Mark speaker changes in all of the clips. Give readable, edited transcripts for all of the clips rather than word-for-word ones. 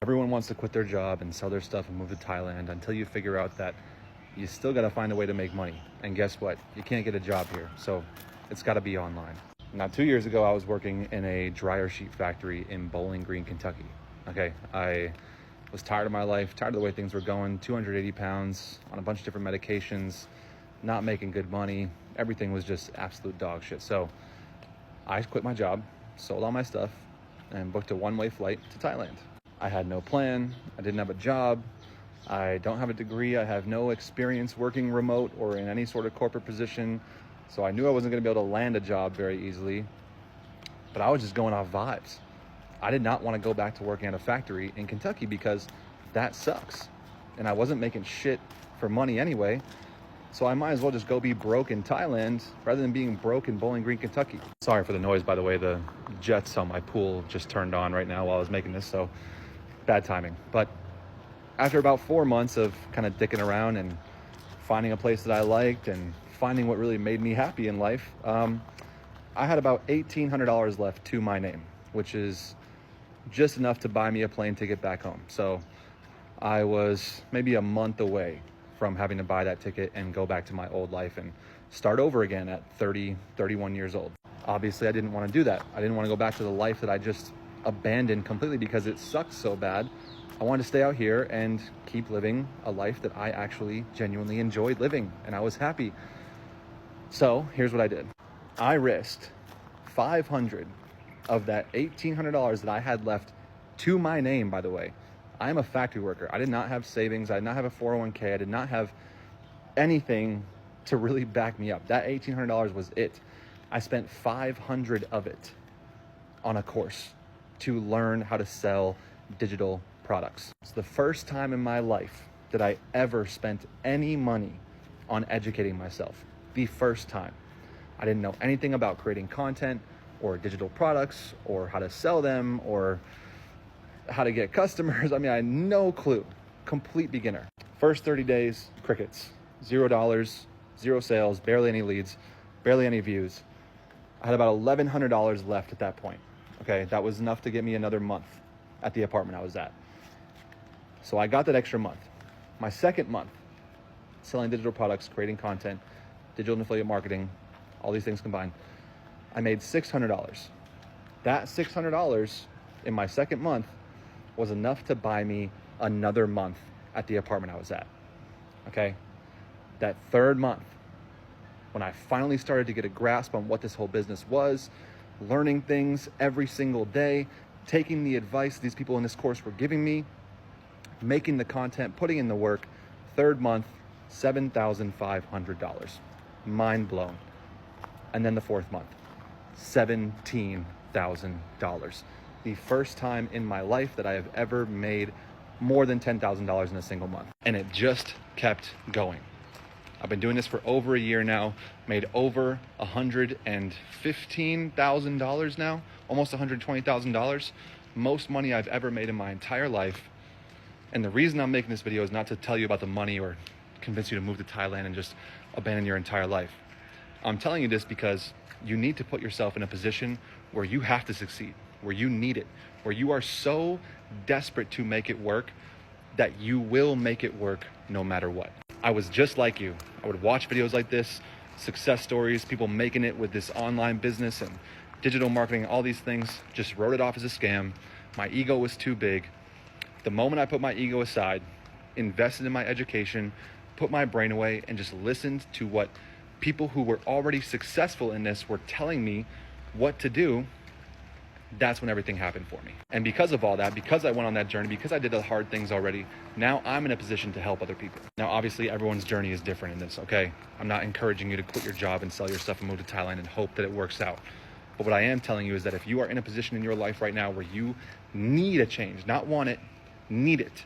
Speaker 1: Everyone wants to quit their job and sell their stuff and move to Thailand until you figure out that you still got to find a way to make money. And guess what? You can't get a job here. So it's got to be online. Now, 2 years ago, I was working in a dryer sheet factory in Bowling Green, Kentucky. Okay, I was tired of my life, tired of the way things were going, 280 pounds on a bunch of different medications, not making good money. Everything was just absolute dog shit. So I quit my job, sold all my stuff, and booked a one-way flight to Thailand. I had no plan. I didn't have a job. I don't have a degree. I have no experience working remote or in any sort of corporate position. So I knew I wasn't going to be able to land a job very easily, but I was just going off vibes. I did not want to go back to working at a factory in Kentucky because that sucks. And I wasn't making shit for money anyway. So I might as well just go be broke in Thailand rather than being broke in Bowling Green, Kentucky. Sorry for the noise, by the way. The jets on my pool just turned on right now while I was making this, so bad timing. But after about 4 months of kind of dicking around and finding a place that I liked and finding what really made me happy in life, I had about $1,800 left to my name, which is just enough to buy me a plane ticket back home. So I was maybe a month away from having to buy that ticket and go back to my old life and start over again at 30, 31 years old. Obviously, I didn't want to do that. I didn't want to go back to the life that I just abandoned completely because it sucked so bad. I wanted to stay out here and keep living a life that I actually genuinely enjoyed living, and I was happy. So here's what I did. I risked $500 of that $1,800 that I had left to my name, by the way. I am a factory worker. I did not have savings. I did not have a 401k. I did not have anything to really back me up. That $1,800 was it. I spent $500 of it on a course to learn how to sell digital products. It's the first time in my life that I ever spent any money on educating myself. The first time. I didn't know anything about creating content or digital products or how to sell them or how to get customers. I mean, I had no clue. Complete beginner. First 30 days, crickets. $0, zero sales, barely any leads, barely any views. I had about $1,100 left at that point. Okay, that was enough to get me another month at the apartment I was at. So I got that extra month. My second month, selling digital products, creating content, digital and affiliate marketing, all these things combined, I made $600. That $600 in my second month was enough to buy me another month at the apartment I was at. Okay? That third month, when I finally started to get a grasp on what this whole business was, learning things every single day, taking the advice these people in this course were giving me, making the content, putting in the work, third month, $7,500. Mind blown. And then the fourth month, $17,000. The first time in my life that I have ever made more than $10,000 in a single month. And it just kept going. I've been doing this for over a year now, made over $115,000 now, almost $120,000. Most money I've ever made in my entire life. And the reason I'm making this video is not to tell you about the money or convince you to move to Thailand and just abandon your entire life. I'm telling you this because you need to put yourself in a position where you have to succeed, where you need it, where you are so desperate to make it work that you will make it work no matter what. I was just like you. I would watch videos like this, success stories, people making it with this online business and digital marketing, all these things, just wrote it off as a scam. My ego was too big. The moment I put my ego aside, invested in my education, put my brain away, and just listened to what people who were already successful in this were telling me what to do, that's when everything happened for me. And because of all that, because I went on that journey, because I did the hard things already, now I'm in a position to help other people. Now, obviously, everyone's journey is different in this, okay? I'm not encouraging you to quit your job and sell your stuff and move to Thailand and hope that it works out. But what I am telling you is that if you are in a position in your life right now where you need a change, not want it, need it,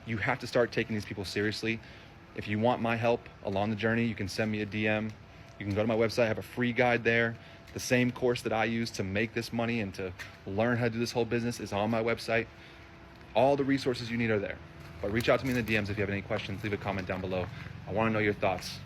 Speaker 1: you have to start taking these people seriously. If you want my help along the journey, you can send me a DM. You can go to my website. I have a free guide there. The same course that I use to make this money and to learn how to do this whole business is on my website. All the resources you need are there. But reach out to me in the DMs if you have any questions. Leave a comment down below. I want to know your thoughts.